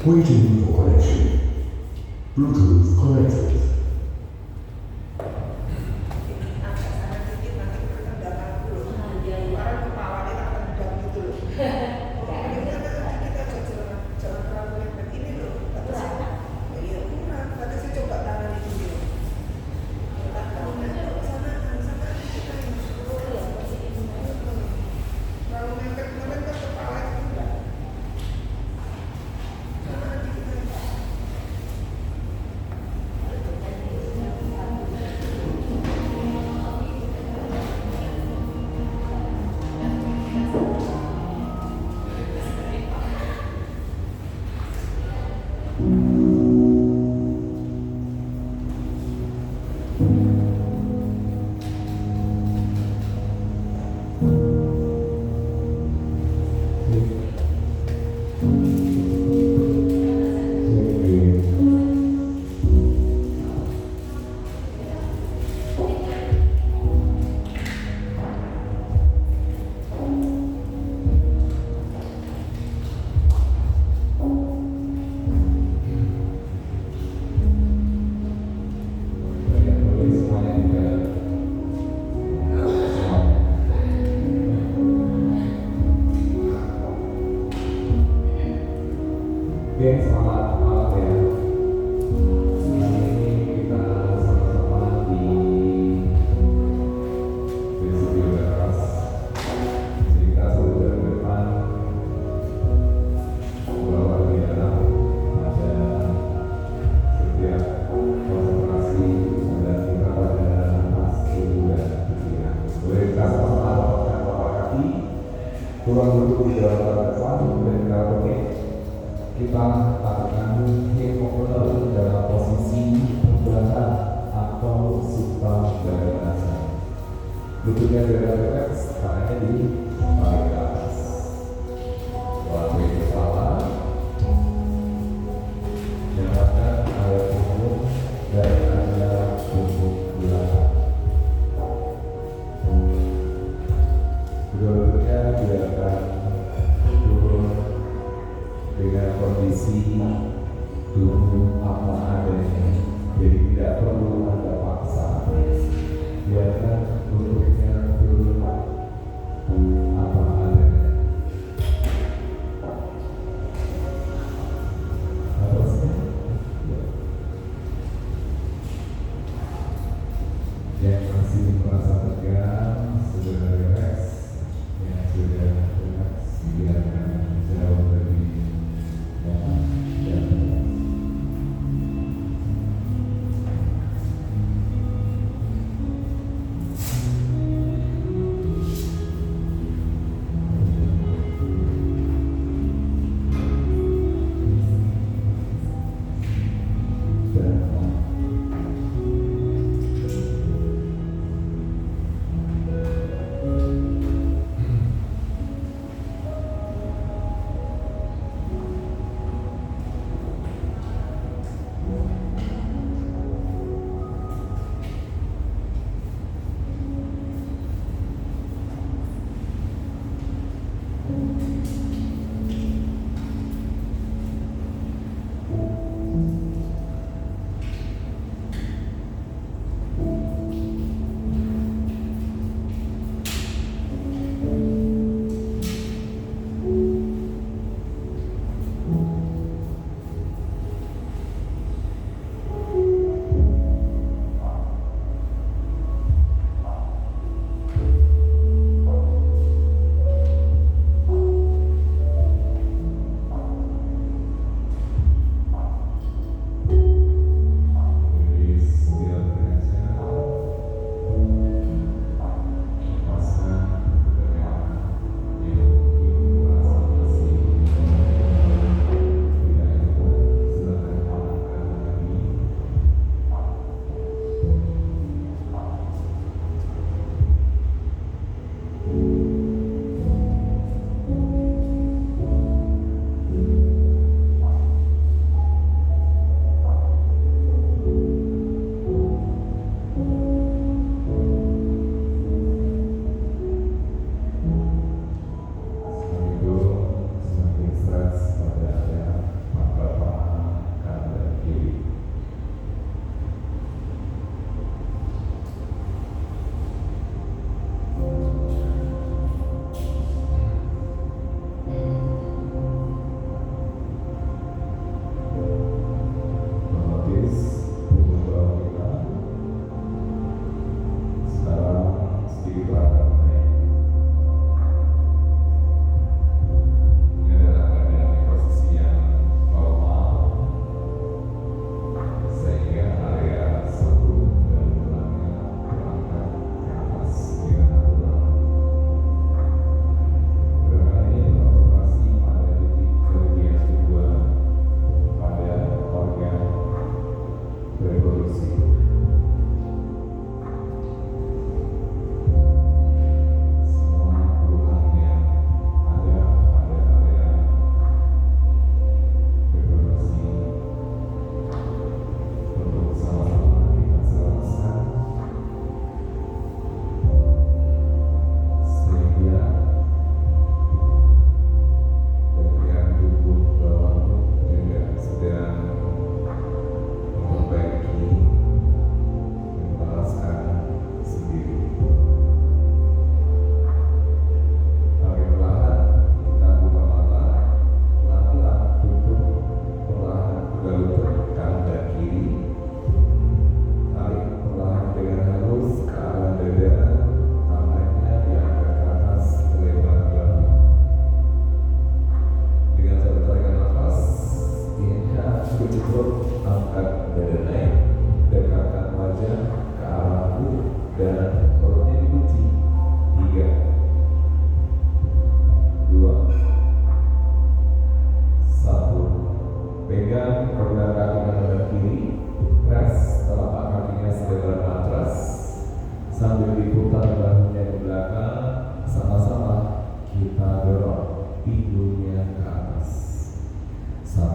Waiting for connection. Bluetooth connected. Oke, selamat malam ya. Hari ini kita sama-sama di Studio Teras. Jadi kita sudah ke depan bahwa di dalam ada setiap konsentrasi dan kita pada pasti dan pikiran. Boleh kita sama-sama letakkan telapak kaki, kurang duduk di dalam depan, kemudian kita pakai. Kita lakukan hemoglobin dalam posisi belakang atau supra dari atas. Lututnya tidak relax, tangannya di balik ke atas. Latih kepala, nyalakan air punggung dari area punggung belakang. Kedua lututnya biarkan turun dengan kondisi tubuh apa adanya, jadi tidak perlu ada paksa. Biarkan lututnya turun apa adanya. Atasnya yang masih merasa tegang sudah relax, yang sudah relax biarkan jauh lebih.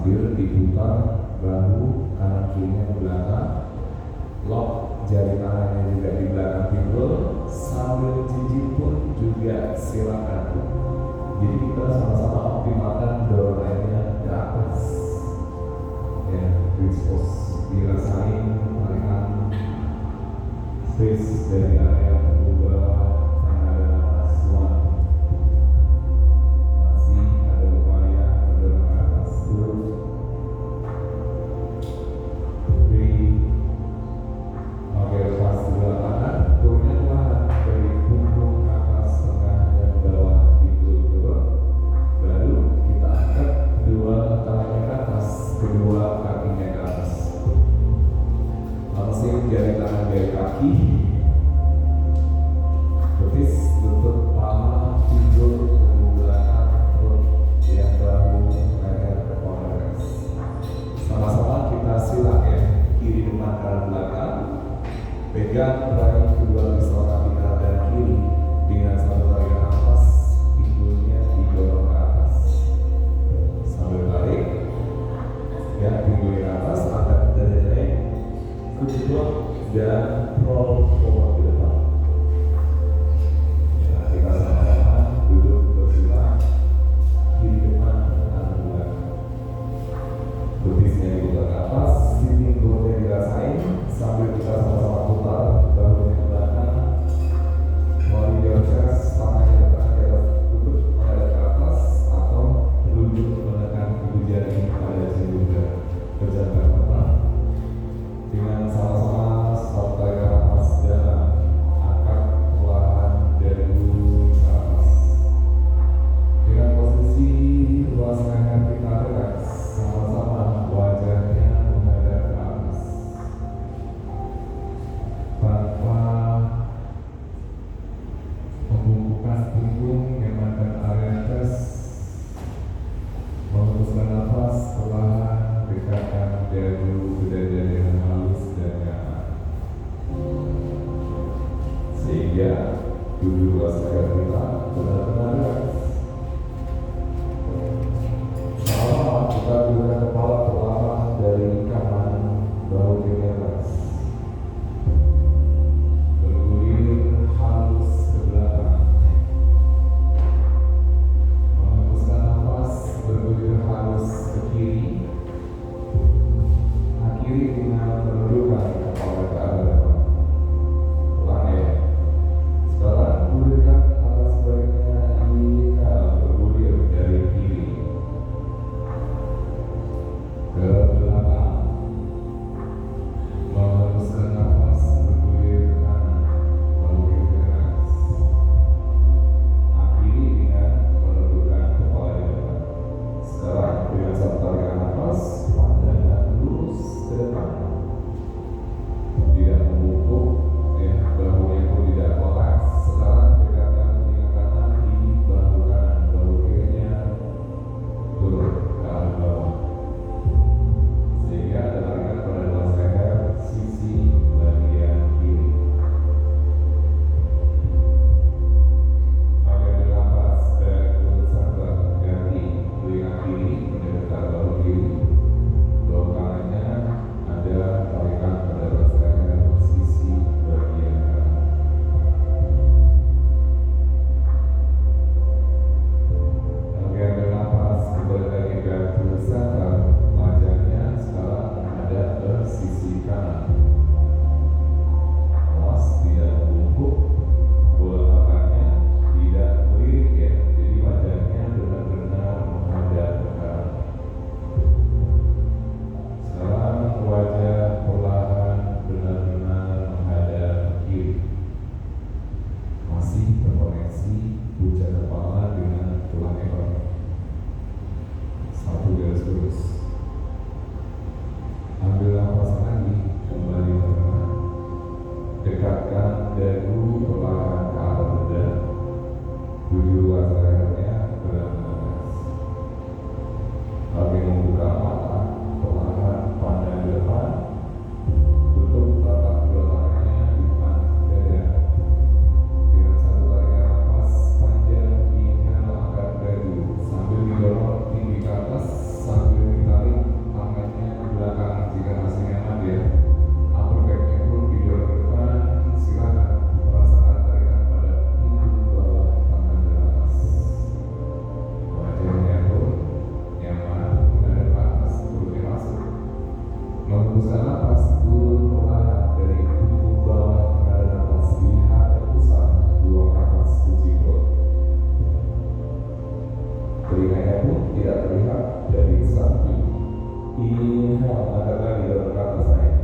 sambil diputar bahu kanan kirinya ke belakang, lock jari tangannya juga di belakang pinggul, sambil jinjit pun juga silakan. Jadi kita sama-sama optimalkan dorongannya ke atas. Ya, dispose, dirasain tarikan space dari area tubuh bawah yang ada nafasuan. Masih ada upaya mendorong ke atas terus. Oke, lepas dua tangan, turunnya perlahan dari punggung ke atas, tengah dan bawah pinggul turun. Baru kita angkat kedua tangannya ke atas, kedua kakinya ke atas. Langsung jari tangan jari kaki, betis, lutut, paha, pinggul, punggung belakang, perut, yang bahu, leher, kepala. Sama-sama kita silak ya, kiri depan kanan belakang. Pegang raih kedua pisau kaki kanan dan kiri dengan satu tarikan nafas, pinggulnya didorong ke atas. Sambil tarik, ya pinggulnya ke atas, angkat dadanya, kejebak dan roll forward ke depan. Ya, kita sama-sama duduk bersila, kiri depan kanan belakang. Betisnya diputar ke atas, pinggulnya dirasain sambil kita sama-sama putar bahunya ke belakang, melalui jauh chest, tangannya letakkan di atas lutut menghadap ke atas atau telunjuk menekan ibu jari pada juga berjalan pelan dengan sama-sama satu tarikan nafas dalam, angkat perlahan dari ujung ke atas dengan posisi ruas leher kita relax, sama-sama wajahnya menghadap ke atas tanpa membungkukkan punggung, nyamankan area chest, menghembuskan nafas perlahan, dekatkan jari ke jari yang halus dan nyaman sehingga tubuh ruas leher kita benar-benar relax. Sama kita gunakan kepala perlahan dari kanan, bahu kiri relax, bergulir halus ke belakang, menghembuskan nafas, bergulir halus ke kiri, akhiri dengan menundukkan kepala ke arah depan. Ulang ya. Sekarang gulirkan atas baliknya hingga bergulir dari kiri ke belakang, tidak terlihat dari samping. Inhale, angkat lagi dorong ke atas naik.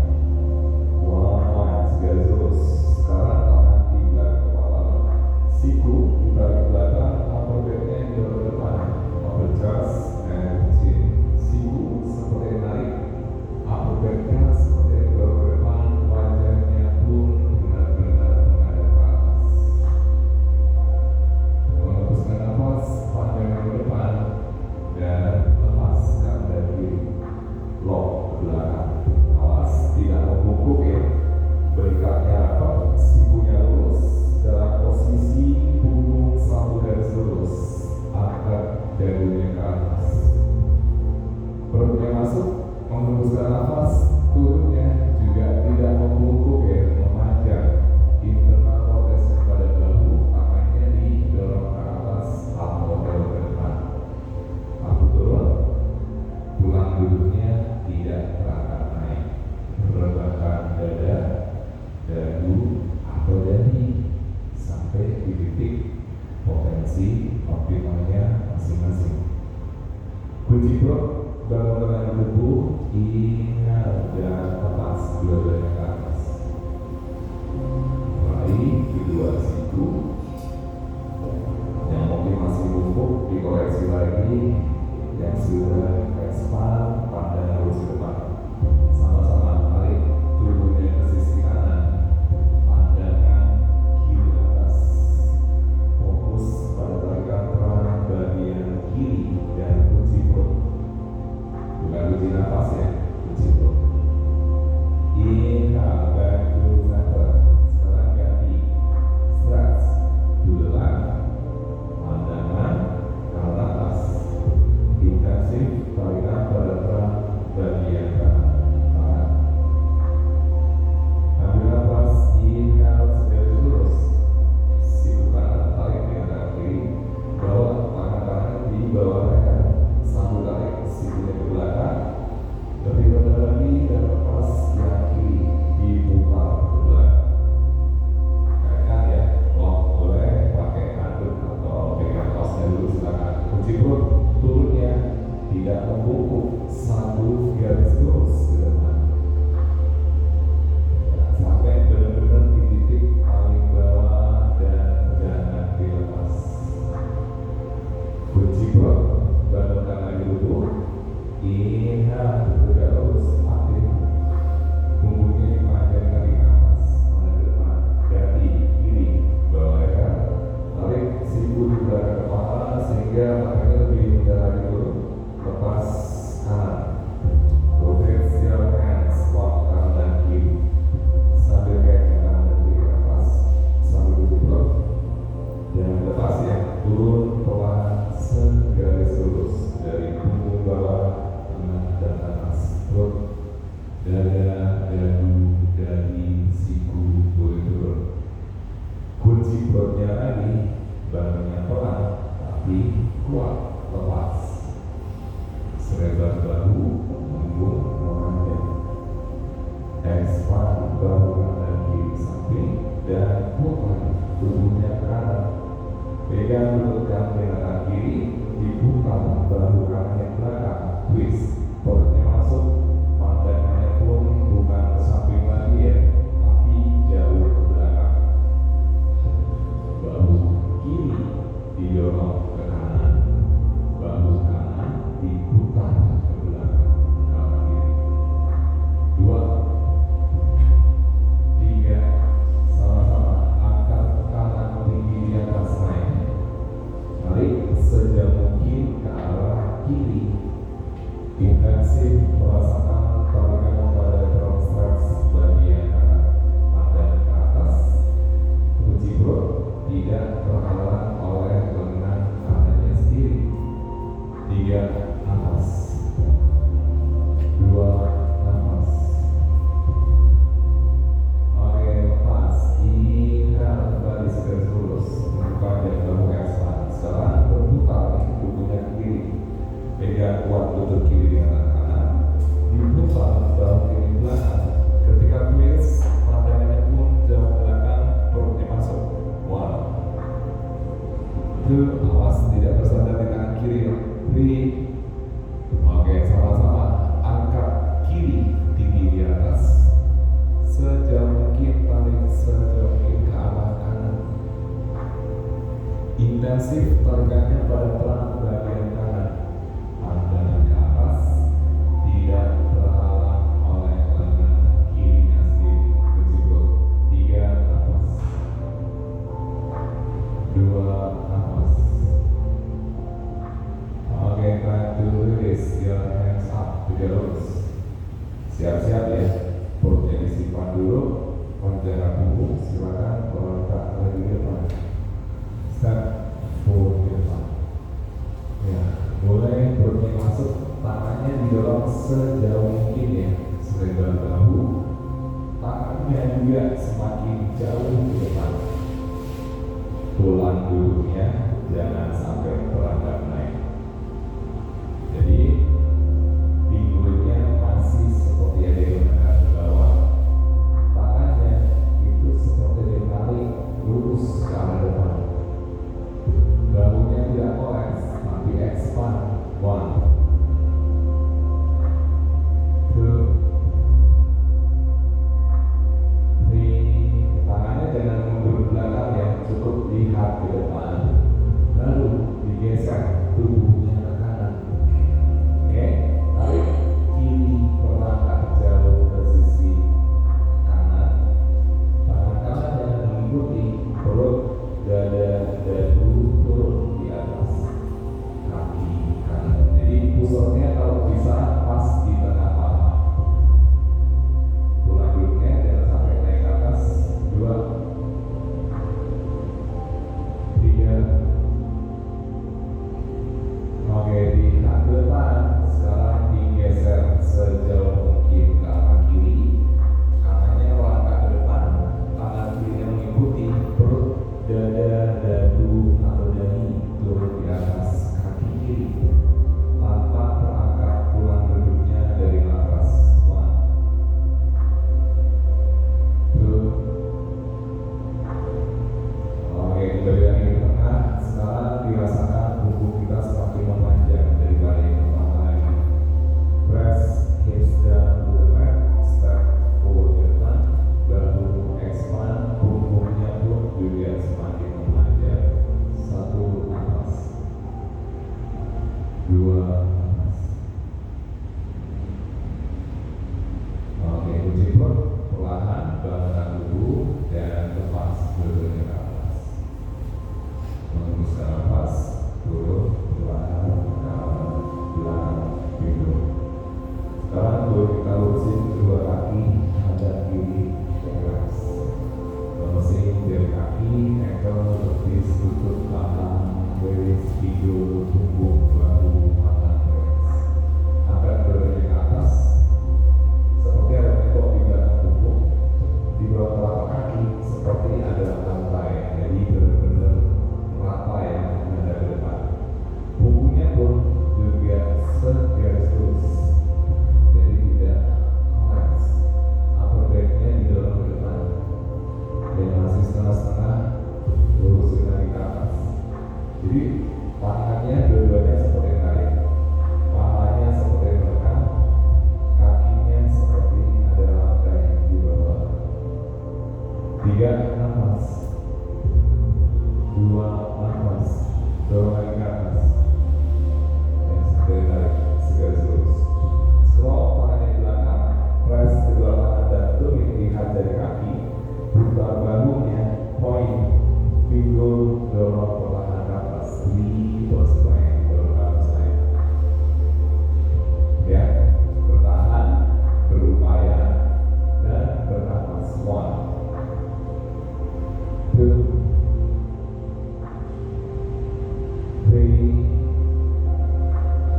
One, segaris lurus. Sekarang tangan di belakang kepala, siku ditarik ke belakang, upper back-nya dorong ke depan. Upper chest and chin. Siku seperti menarik, upper back-nya seperti dorong ke depan, wajahnya pun benar-benar menghadap ke atas. Menghembuskan nafas panjang ke depan dan lepaskan dari kiri. Lock ke belakang. Awas tidak membungkuk ya. Berikatnya rapat, sikunya lurus dalam posisi punggung satu garis lurus. Angkat dagunya ke atas. Perutnya masuk, menghembuskan nafas, turunnya juga tidak membungkuk ya, memanjang. Internal rotation pada bahu, tangannya didorong ke atas atau ke depan. Aku turun, tulang duduknya tidak terangkat naik. Rebahkan dada, dagu atau dahi sampai di titik potensi optimalnya masing-masing. Kunci perut, bangunkan tubuh, ingat dan lepas dua-duanya ke atas. Mulai kedua siku yang mungkin masih bungkuk dikoreksi lagi, yang sudah expand pandang lurus ke depan. Sama-sama tarik tubuhnya ke sisi kanan, pandangan kiri atas. Fokus pada tarikan perang bagian kiri dan kunci perut. Bukan kunci nafas ya, kunci perut. Inhale back to center. Sekarang ganti. Stretch to the left. Pandangan ke atas. Intensif tarikan pada perang bagian kanan. Tahan. Ambil nafas, inhale segaris lurus. Siku kanan tarik dengan tangan kiri. Bawa tangan di bawah leher. Sambil tarik sikunya ke belakang. Lebih rendah lagi dan lepas yang kiri diputar ke belakang. Kayak ya, boleh pakai handuk atau pegang kaosnya dulu silakan. Kunci perut turunnya tidak membungkuk, satu garis lurus ke depan. Sampai benar-benar di titik paling bawah dan jangan dilepas. Kunci perut, bangunkan lagi tubuh. Inhale, tegak lurus, aktif. Punggungnya dipanjangkan di atas, menghadap depan, ganti kiri, bawah leher. Tarik siku di belakang kepala sehingga matanya lebih rendah lagi turun. Lepas kanan. Rotate your hands, lock kanan dan kiri. Sambil kayak kanan dan kiri atas. Sambil duduk perut. Jangan lepas ya. Turun pelan segaris lurus dari punggung bawah, tengah dan atas. Perut, dada, dagu, dahi, siku boleh turun. Kunci perutnya lagi, bangunnya pelan tapi kuat, lepas. Selebar bahu, punggung, memanjang. Expand bahu kanan kiri samping dan putar tubuhnya ke kanan. Pegang lutut kanan dengan tangan kiri, diputar bahu kanannya ke belakang. Twist, perutnya masuk, pandangannya pun bukan ke samping lagi ya, tapi jauh ke belakang. Bahu kiri didorong ke kanan, bahu kanan diputar ke belakang, kanan kiri. 2, 3, sama-sama angkat kanan tinggi di atas naik. Tarik sejauh mungkin ke arah kiri. Intensif merasakan tarikan pada drop stretch bagian kanan, pandang ke atas. Kunci perut tidak terhalang oleh lengan kanannya sendiri. 3, nafas. 2, nafas. Oke, lepas. Inhale kembali segaris lurus. Panjang bahu expand. Sekarang berputar tubuhnya ke kiri. Pegang kuat lutut kiri dengan kanan. Diputar bahu kiri belakang. Ketika twist, pandangannya pun jauh belakang, perutnya masuk. 1, 2, awas tidak bersandar di tangan kiri. 3, Intensif tegaknya pada tulang bagian kanan, pandangan ke atas, tidak terhalang oleh lengan kirinya sendiri. Kunci perut. 3 napas, 2 napas. Oke, try to release your hands up to the roots. Siap-siap ya, perutnya disimpan dulu, menjaga punggung, silakan melangkah lagi ke depan. Step forward ke depan. Ya, mulai perutnya masuk, tangannya didorong sejauh mungkin ya, selebar bahu. Tangannya juga semakin jauh ke depan. Tulang duduknya jangan sampai terangkat naik. Jadi pinggulnya masih seperti ada yang menekan ke bawah. Tangannya itu seperti ditarik lurus ke arah depan. Bahunya tidak kolaps, tapi expand. 1, 2, 3. Tangannya jangan mundur ke belakang ya, cukup lihat ke depan. Lalu digeser tubuhnya ke kanan. Oke, tarik kiri melangkah jauh ke sisi kanan. Tangan kanan jangan mengikuti perut, dada, dagu turun di atas kaki kanan. Jadi pusornya kalau bisa pas di tengah paha. Tulang duduknya jangan sampai naik ke atas. 2, 3. Oke, ditahan ke depan. Sekarang digeser sejauh mungkin ke arah kiri. Kanannya melangkah ke depan, tangan kirinya mengikuti perut, dada, dagu atau dahi turun di atas kaki kiri tanpa terangkat tulang duduknya dari matras. 1, 2. Oke, kembali lagi ke tengah. Sekarang dirasakan punggung kita semakin memanjang dari kali yang pertama lagi. Press hips down to the mat, step forward ke depan, bahu expand, punggungnya pun juga semakin memanjang. 1 napas, 2 napas. Oke, kunci perut, perlahan bangunkan tubuh dan lepas dua-duanya ke atas. Menghembuskan nafas, turun, perlahan ke arah belakang pinggul. Sekarang boleh kita lurusin kedua kaki, hadap kiri ke atas. Lemesin dari kaki, ankle, betis, lutut, paha, waist, pinggul, punggung, bahu, mata, legs. Angkat dua-duanya ke atas, seperti ada tembok di belakang punggung. Di bawah telapak kaki seperti ada lantai, jadi benar-benar rata ya, menghadap ke depan. Punggungnya pun juga segaris lurus, jadi tidak kolaps. Upper back-nya didorong ke depan. Yang masih setengah-setengah, lurusin lagi ke atas. Jadi tangannya dua-duanya seperti tarik, pahanya seperti menekan, kakinya seperti ada lantai di bawah. 3 napas, 2 napas, dorong lagi ke atas. Yang seperti tarik, segaris lurus. Scroll tangannya di belakang, press kedua tangan dan tumit lihat dari kaki, buka bahunya, point, pinggul, dorong perlahan ke atas. Reverse plank, dorong ke atas lagi. Ya, bertahan, berupaya, dan bernapas. 1, 2, 3.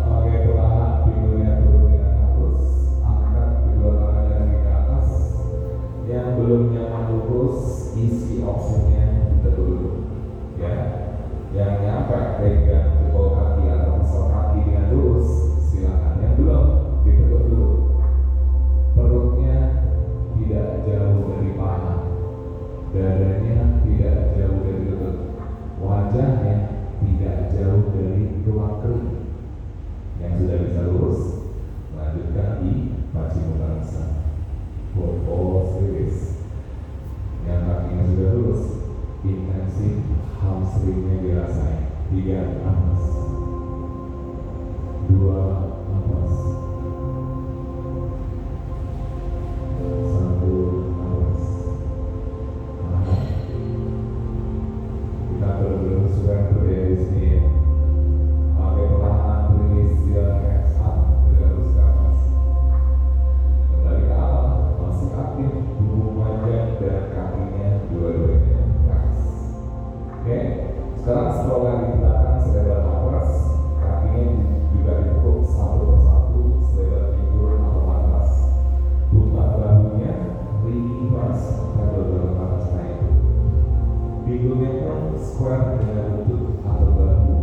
Oke, perlahan pinggulnya turun dengan halus. Angkat kedua tangannya lagi ke atas. Yang belum nyaman lurus, isi optionnya ditekuk dulu. Ya, yang nyampe pegang jempol kaki atau pisau kaki dengan lurus, silakan. Yang belum, ditekuk dulu. Perutnya tidak jauh dari paha, dadanya tidak jauh dari lutut, wajahnya tidak jauh dari ruang kering. Yang sudah bisa lurus, lanjutkan di Paschimottanasana. Pause release. Yang kakinya sudah lurus, intensif hamstringnya dirasain. 3 nafas, 2 nafas, 1 nafas. Nah, kita benar-benar sudah berdiri di sini ya. Oke, perlahan release your hands up, terus nafas. Kembali ke awal, masih aktif, tubuh panjang dan kakinya dua-duanya keras. Oke, sekarang scroll di belakang selebar nafas, kakinya juga ditekuk satu persatu selebar figur atau matras. Buka bahunya, reverse pada belakang naik. Pinggulnya pun square dengan lutut atau bahu.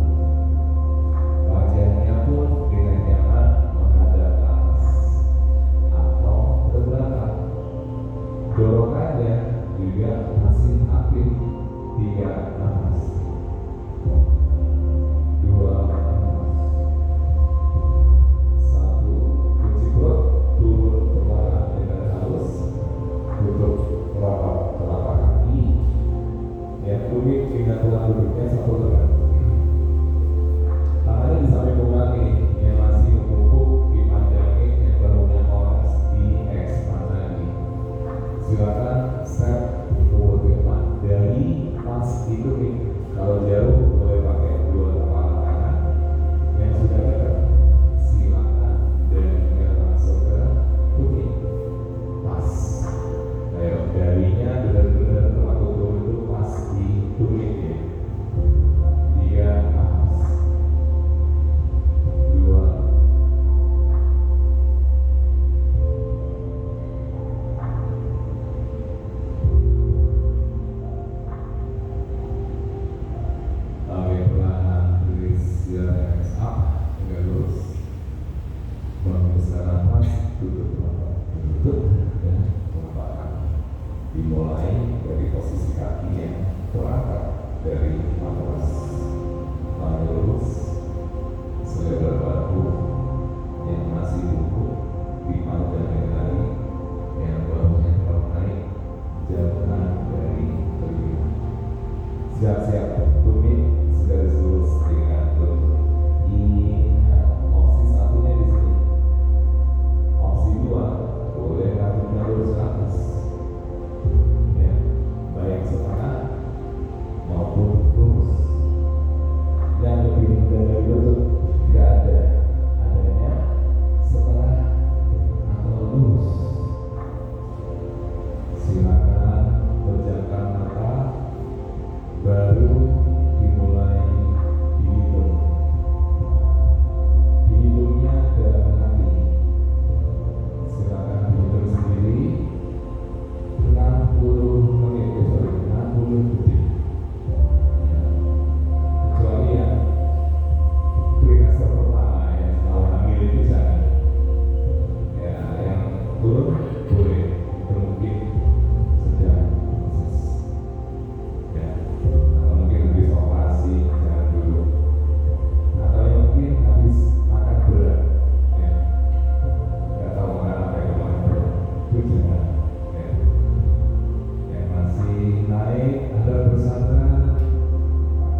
Wajahnya pun dengan nyaman menghadap ke atas atau ke belakang. Dorongannya juga masih aktif. 3 nafas, 2 nafas, 1 kunci perut, turun perlahan dengan halus, tutup rapat telapak kaki. Yang tumit dengan tulang duduknya satu tegak. Tangannya di samping pundak ini yang masih membungkuk dipanjangin, yang bahunya kolaps di-expand lagi. Silakan step forward ke depan dari pas ikutin. Kalau jauh boleh pakai dua tapak tangan. Yang sudah dekat silakan dengan langsung ke ikutin. Pas. Ayo, darinya benar-benar waktu turun itu pas di tumit ya. 3 nafas, 2 Oke, perlahan release your hands up, tegak lurus. Menghembuskan nafas, tutup mata, tutup dan telapak kaki. Dimulai dari posisi kaki yang terangkat dari matras. Tangan lurus, selebar bahu yang masih bungkuk, dipanjangin lagi, yang bahunya terlalu naik, jauhkan dari telinga. Siap-siap, tumit segaris lurus dengan lutut. Inhale, opsi satunya di sini. Opsi 2, boleh kakinya lurus ke atas. Ya, baik setengah maupun lurus. Yang lebih rendah dari lutut tidak ada, adanya setengah atau lurus. Silakan pejamkan mata, baru dimulai dihitung. Dihitungnya dalam hati. Silakan dihitung sendiri. 60 menit, 60 detik. Kecuali yang trimester pertama yang mau hamil itu jangan. Ya, yang turun boleh, itu mungkin sedang proses. Ya, atau mungkin habis operasi jangan dulu, atau yang mungkin habis makan berat, ya, nggak tahu makan apa yang kemarin, itu jangan. Ya, yang masih naik ada bersandar,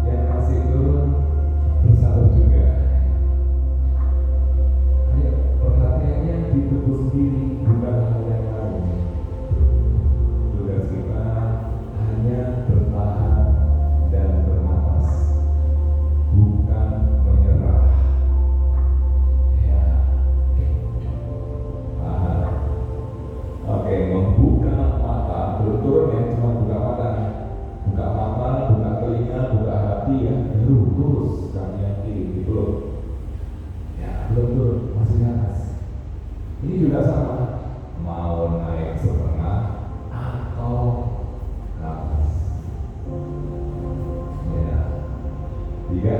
yang masih turun bersandar juga. Ayo, perhatiannya di tubuh sendiri, bukan hal yang lain. Tugas kita hanya bertahan dan bernapas, bukan menyerah. Ya, tahan. Oke, membuka mata, berturun ya, cuma buka mata. Buka mata, buka telinga, buka hati ya, baru terus kaki yang kiri, gitu loh. Ya, belum turun, masih di atas. Ini juga sama, mau naik setengah atau ke atas. Ya, 3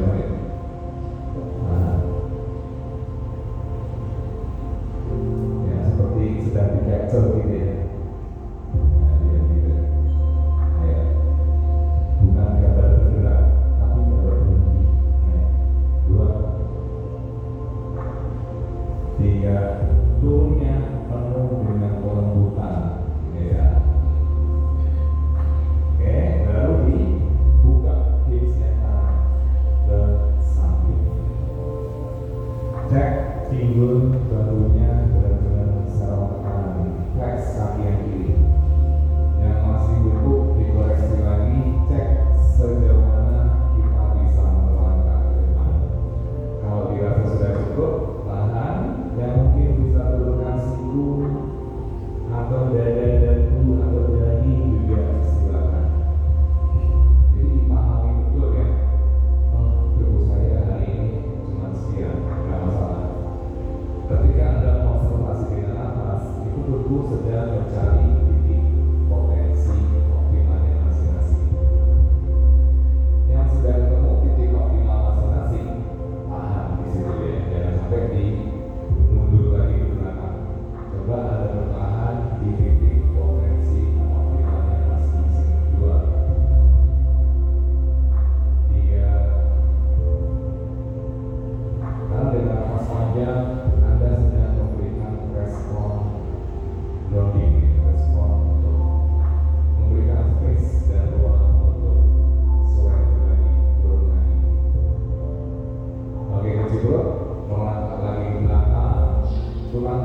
menit. Nah, ya seperti sedang di capture gitu ya. Nah, dia gitu. Ayo, bukan gambar bergerak, tapi gambar berhenti. 2 3 turunnya penuh dengan kelembutan. Ya. Oke, baru di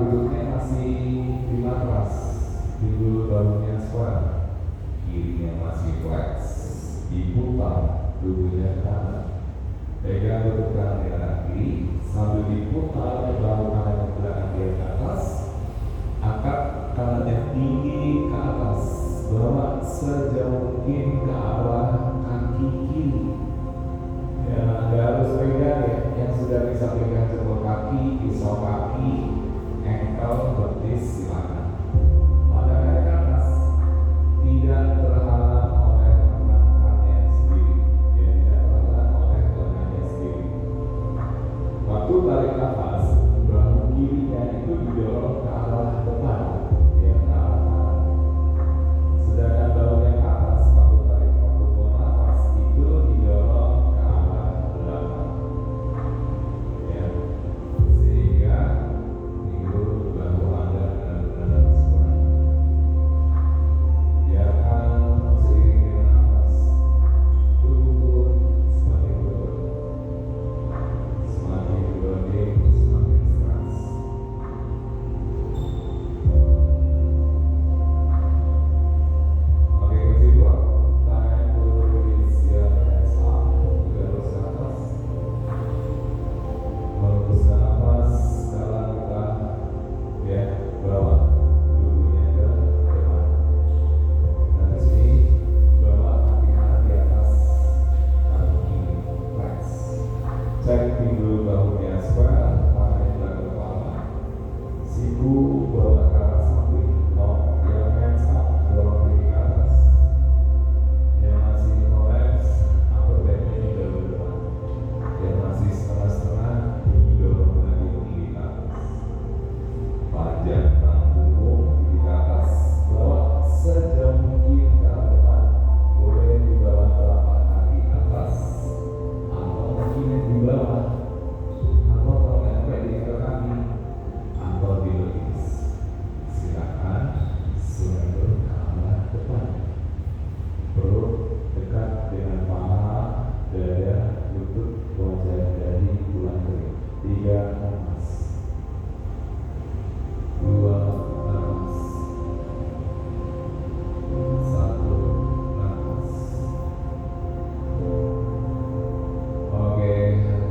lututnya masih di matras, pinggul bahunya square, kirinya masih flex, diputar tubuhnya ke kanan, pegang lutut kanan di kanan kiri, sambil diputar bahu kanan yang belakang kiri ke atas, angkat kanannya tinggi ke atas, bawa sejauh mungkin ke arah kaki kiri. Ya, nggak harus pegang ya, yang sudah bisa pegang jempol kaki, pisau kaki, ankle, betis, silakan. Pandangannya ke atas, tidak terhalang oleh lengannya sendiri, ya, tidak terhalang oleh lengannya sendiri. Waktu tarik nafas, bahu kirinya itu didorong ke arah depan, ya, ke arah kanan. Sedangkan bahu yang ke atas, waktu buang nafas itu didorong ke arah belakang, ya, sehingga pinggul bahu Anda benar-benar square. Biarkan seiring dengan nafas, tubuh turun semakin turun, semakin berdiri, semakin keras. Oke, kunci dua, tangan turun di hands up, garis ke atas, menghembuskan nafas, sekarang kita ya bawa tubuhnya ke depan. Dan di sini bawa kaki kanan di atas kaki kiri, flex. Cek pinggul bahunya square, tangannya belakang kepala, siku bawa ke arah samping, yang hands up, dorong kaki ke atas. Yang masih collapse, upper back-nya didorong ke depan. Yang masih setengah-setengah, didorong lagi tinggi ke atas. Panjangkan punggung tinggi ke atas, bawa sejauh mungkin ke arah depan. Boleh di bawah telapak kaki atas, atau mungkin di bawah, atau kalau nyampe di ekor kaki, atau di betis. Silakan surrender ke arah depan. Perut dekat dengan paha, dada, lutut, wajah, dahi, tulang kering. 3 nafas, 2 nafas, 1 nafas. Oke,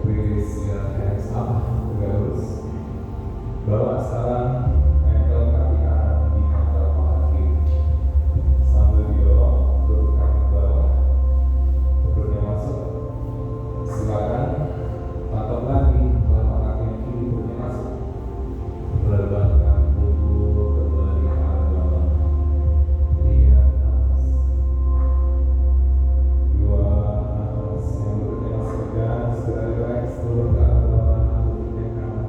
release your hands up, tegak lurus. Bawa sekarang ankle kaki kanan di mata paha kiri, sambil didorong lutut kaki ke bawah, perutnya masuk. Silakan patok lagi telapak kaki yang kiri, perutnya masuk. Lebarkan punggung kembali ke arah bawah. 3 nafas, 2 nafas. Yang lututnya masih pegang, segera relax, turun ke arah bawah, lututnya kanan,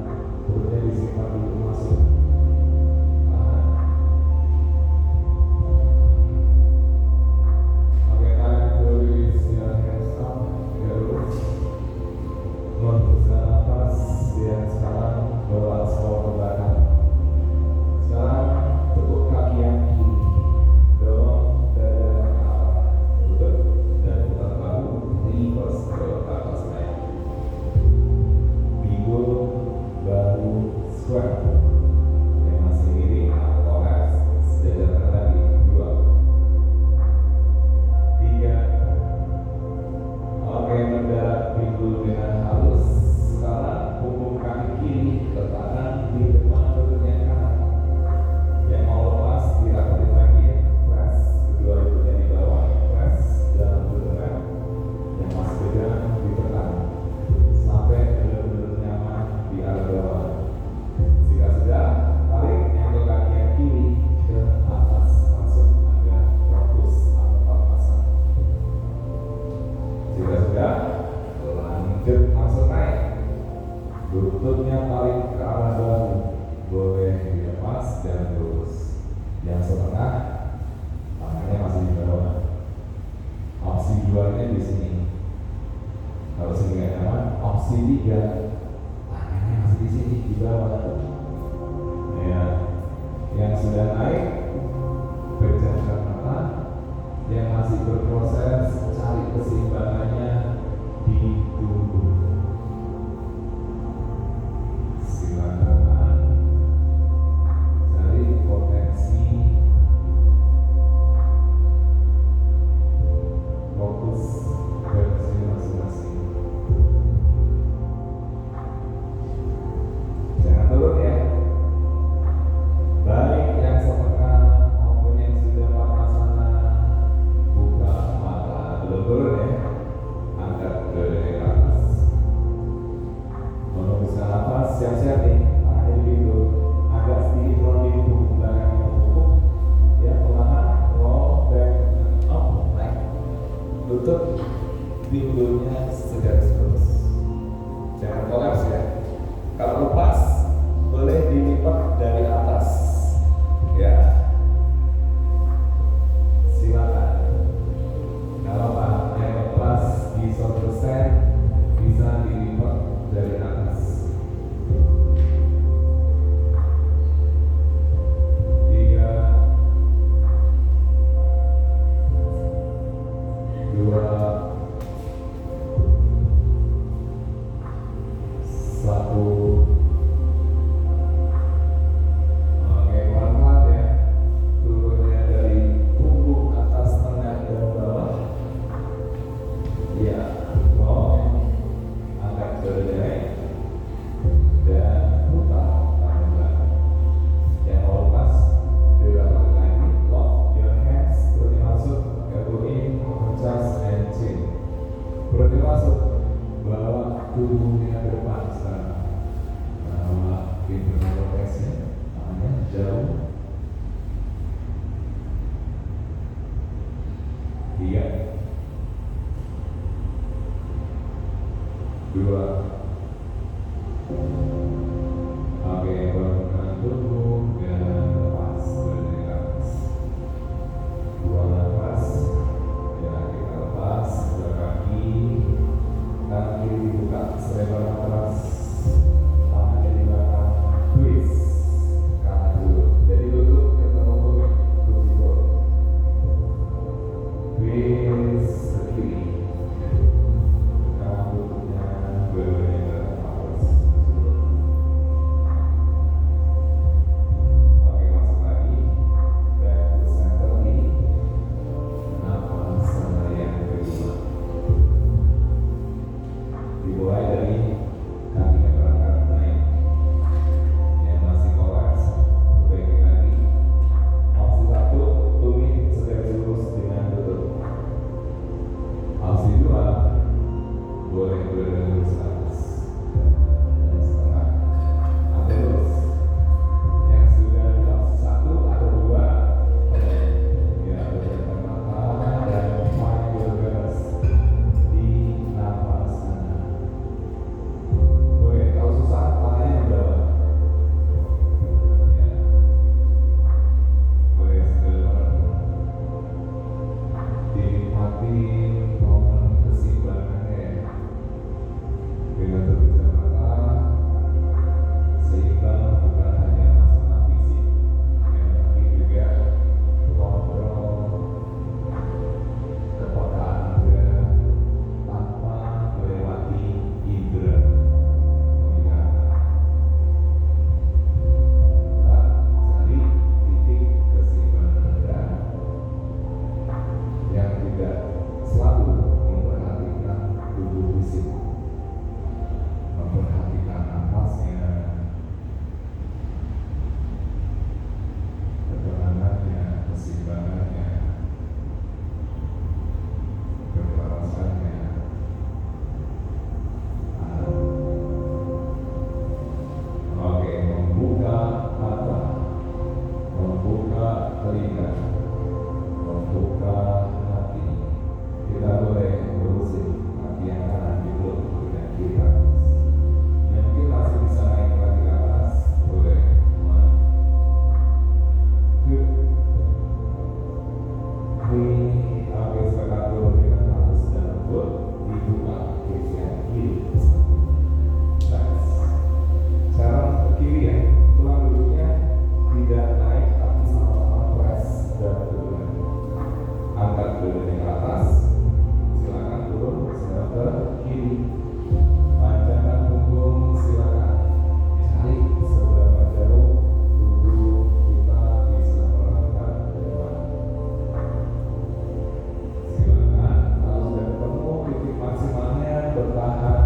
perutnya disimpan dulu masuk. Tahan. Oke, time to release your hands up, tegak lurus. Menghembuskan nafas, dan sekarang bawa semua ke belakang. Sekarang tekuk kaki yang kiri, dorong dada ke arah lutut, dan putar bahu, reverse ke atas naik. Pinggul bahu square, yang masih miring atau collapse, sejajarkan lagi. 2, 3. Oke, mendarat pinggul dengan halus. Sekarang punggung kaki kiri ke kanan di depan lututnya kanan. Yang mau lepas dirapatin lagi ya, press. Kedua lututnya di bawah, press dalam lututnya. Yang masih pegang ditekan sampai benar-benar nyaman di arah bawah. Jika sudah, tarik ankle kaki yang kiri ke atas, langsung ada fokus atau papasan. Jika sudah, lanjut langsung naik. Lututnya tarik ke arah bahu, boleh dilepas dan lurus. Yang setengah, tangannya masih di bawah. Opsi 2-nya di sini. Kalau sini nggak nyaman, opsi 3, tangannya masih di sini di bawah. Ya, yang sudah naik, pejamkan mata. Yang masih berproses, cari keseimbangannya di tubuh. Silakan tubuhnya ke depan sekarang. Bawa pintunya protesnya, tangannya jauh. 3, 2. Oke, bangunkan tubuh dan lepas dari atas. 2 nafas. Ya, kita lepas dua kaki. Kaki dibuka selebar atas. Tangannya di belakang. Twist. Kanan dulu. Jadi lutut ketemu lutut. Kunci bola. Twist ke kiri. Kanan lututnya berbeda atas. Oke, masuk lagi. Back to center nih. Nafas sama yang kedua. Dimulai dari kaki yang berangkat naik. Yang masih kolaps, perbaiki lagi. Opsi 1, tumit sedang lurus dengan lutut. Opsi 2, boleh berada lurus ke atas dan setengah atau lurus. Yang sudah di opsi 1 ada 2. Ya, berdekat mata dan paling bergegas di nafas kanan. Boleh, kalau susah tangannya di bawah. Ya, boleh sekedar dinikmatin momen keseimbangannya dengan terpejam mata. Seimbang bukan hanya masalah fisik, ya, tapi juga kontrol kepekaan indera tanpa melewati indera penglihatan. Nah, cari titik keseimbangan Anda yang tidak selalu memperhatikan tubuh fisik, memperhatikan nafasnya, ketenangannya, keseimbangannya, kewarasannya. Oke, membuka mata, membuka telinga, membuka hati. Kita boleh berusin kaki yang kanan di perut dan kiri atas. Yang mungkin masih bisa naik lagi ke atas, boleh. 1, 2, 3. Oke, sepakat dulu dengan halus dan lembut. Dibuka kiri yang kiri. Nice. Sekarang ke kiri ya. Tulang duduknya tidak naik tapi sama-sama press dan turun. Angkat badannya ke atas. Silakan turun sekarang ke kiri. Panjangkan punggung, silakan. Cari seberapa jauh tubuh kita bisa melangkah ke depan. Silakan. Kalau sudah ketemu titik maksimalnya, bertahan.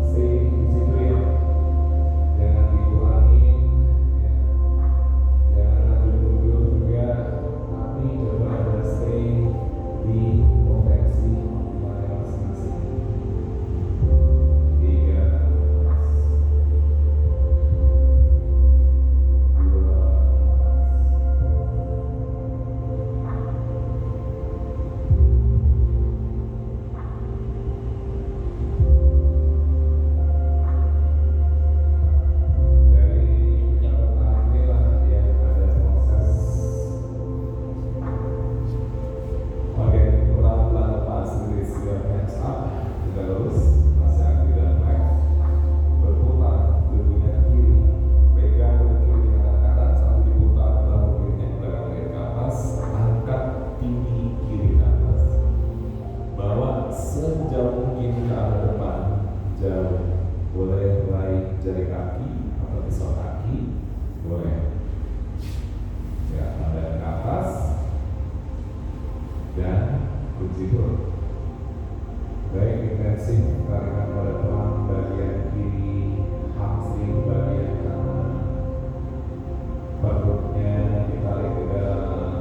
Stay di situ ya. Jangan dikurangin, ya. Jangan lanjut mundur juga, tapi coba Anda stay di potensi optimalnya masing-masing. 3, 2, dari yang pertama inilah yang ada proses. Oke, pelan-pelan lepas release your hands up. Kita lurus, masih aktif dan baik. Berputar tubuhnya ke kiri. Pegang ke kiri dengan kanan sambil diputar bahu kirinya ke belakang leher ke atas. Angkat tinggi kiri ke atas. Bawa sejauh mungkin ke arah depan. Jauh. Boleh mulai jari kaki atau pisau kaki. Boleh. Ya, pandang ke atas. Dan kunci perut. Baik, intensif tarikan pada tulang bagian kiri, hamstring bagian kanan. Perutnya ditarik ke dalam,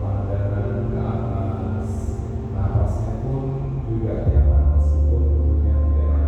pandangan ke atas. Nafasnya pun juga nyaman meskipun tubuhnya tidak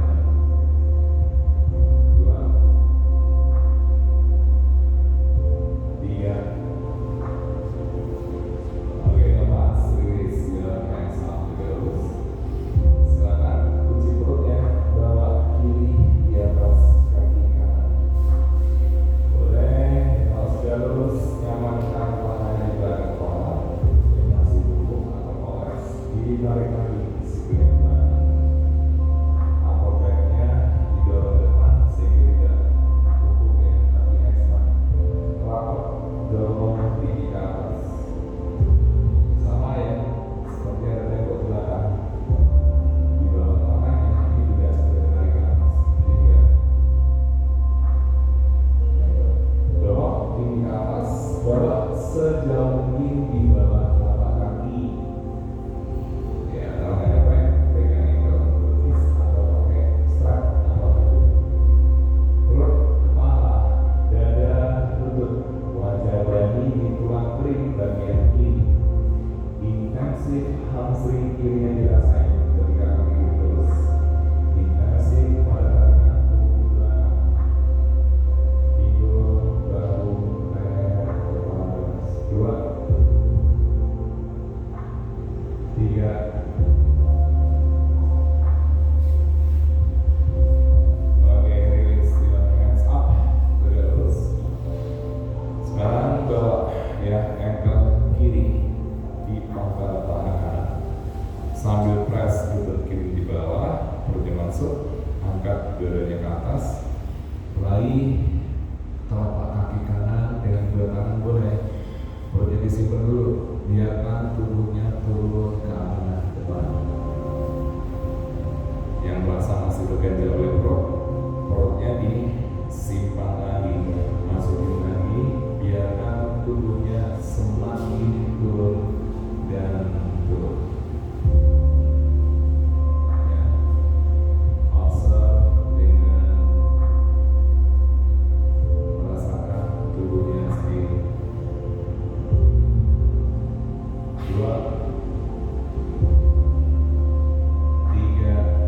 angkat dua-duanya ke atas. Raih telapak kaki kanan dengan kedua tangan boleh. Perutnya disimpan dulu. Biarkan tubuhnya turun ke arah depan. Yang merasa masih terganjal oleh perutnya disimpan lagi, masukin lagi. Biarkan tubuhnya semakin turun dan turun. Ya. Observe dengan merasakan tubuhnya sendiri. 2, 3, 3,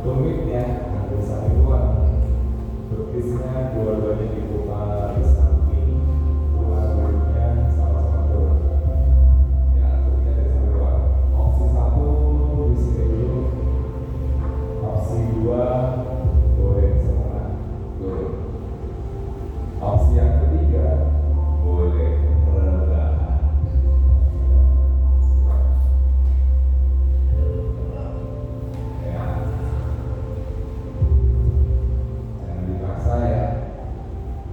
tumitnya ambil samping luar, betisnya dua-duanya diputar di samping, tulang belakangnya sama-sama turun. Ya, tumitnya dari samping luar. Opsi 1 di sini dulu. Opsi 2 boleh setengah turun. Opsi yang ketiga boleh rebahan. Ya, jangan dipaksa ya.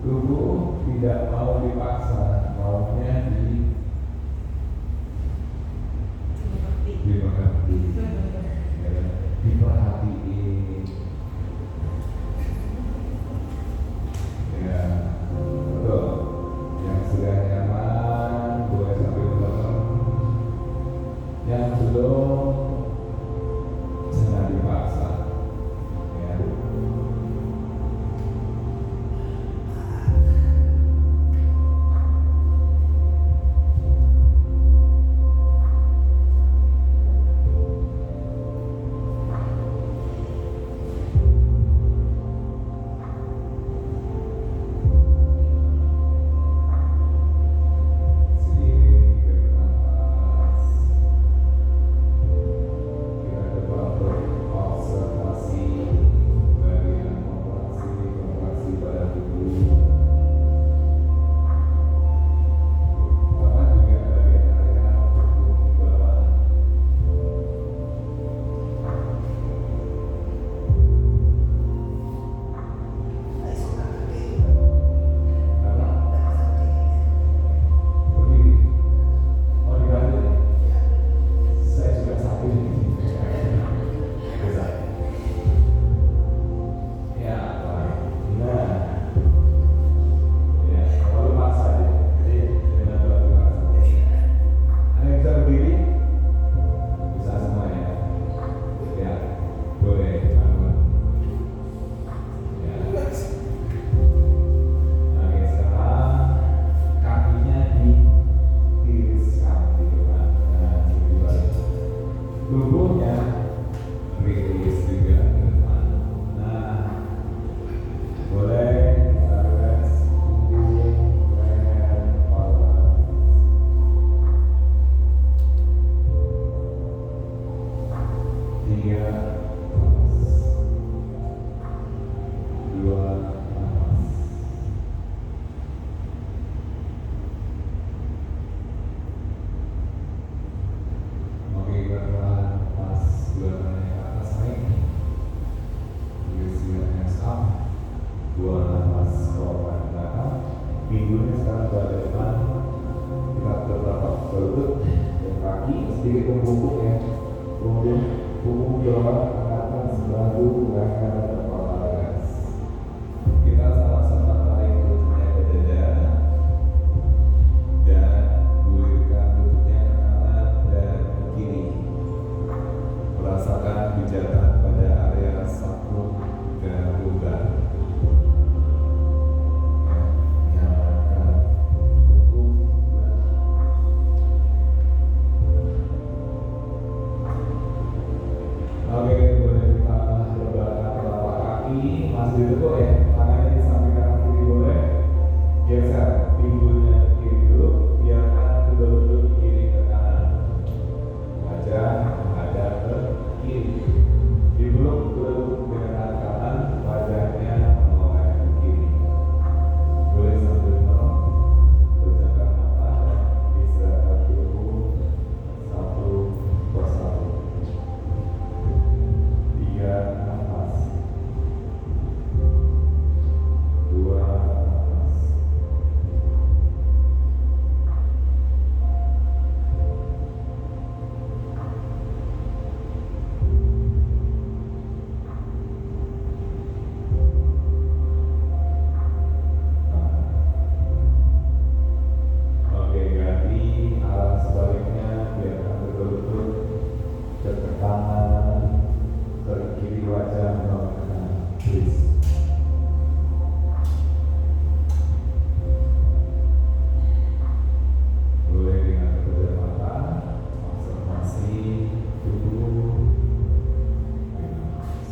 Tubuh tidak mau dipaksa, maunya dimengerti, ya, diperhatiin. Ya, betul. Yang sudah nyaman boleh sambil bareng. Yang belum jangan dipaksa. Ya. Sedikit bernafas. Kita coba berobservasi bagian kontraksi pada tubuh. Bahkan juga bagian area punggung bawah. Karena berdiri, mau dibantu. Saya juga sakit. Bisa. Ya, baik. Nah, ya, kalau maksa aja. Jadi jangan terlalu maksa. Ada yang bisa berdiri? Bisa semuanya. Ya, boleh bangun. Ya. Oke, sekarang kakinya ditiriskan di depan. Nah, di balik. Tubuhnya rilis juga ke depan. Nah, boleh kita relax punggung, leher, kepala. Tiga nafas, dua nafas. Oke, perlahan pas dua tangannya ke atas naik. Release your hands up. Dua nafas keluarkan ke belakang. Pinggulnya sekarang berada di depan. Kita bertatap berlutut dan kaki sedikit membungkuk ya. Punggung dorong ke atas, bahu, leher, dan kepala relax. Kita sama-sama tarik lututnya ke dada dan gulirkan lututnya ke kanan dan ke kiri. Rasakan pijatan pada area sacrum dan lumbar. Ya, nyamankan punggung dan oke, boleh kita rebahkan telapak kaki, masih ditekuk ya, tangannya di samping kanan kiri boleh. Geser pinggulnya ke kiri dulu, biarkan kedua lutut kiri ke kanan. Wajah menghadap ke kiri. Dipeluk kedua lutut dengan tangan kanan, wajahnya menoleh ke kiri. Boleh sambil merem, pejamkan mata dan istirahat dulu satu persatu. Tiga nafas, dua nafas, oke, ganti arah sebaliknya, biarkan kedua lutut ke kanan, ke kiri wajah menoleh ke kanan. Please. Boleh dengan kedua mata, observasi tubuh. Relax.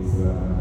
Silakan.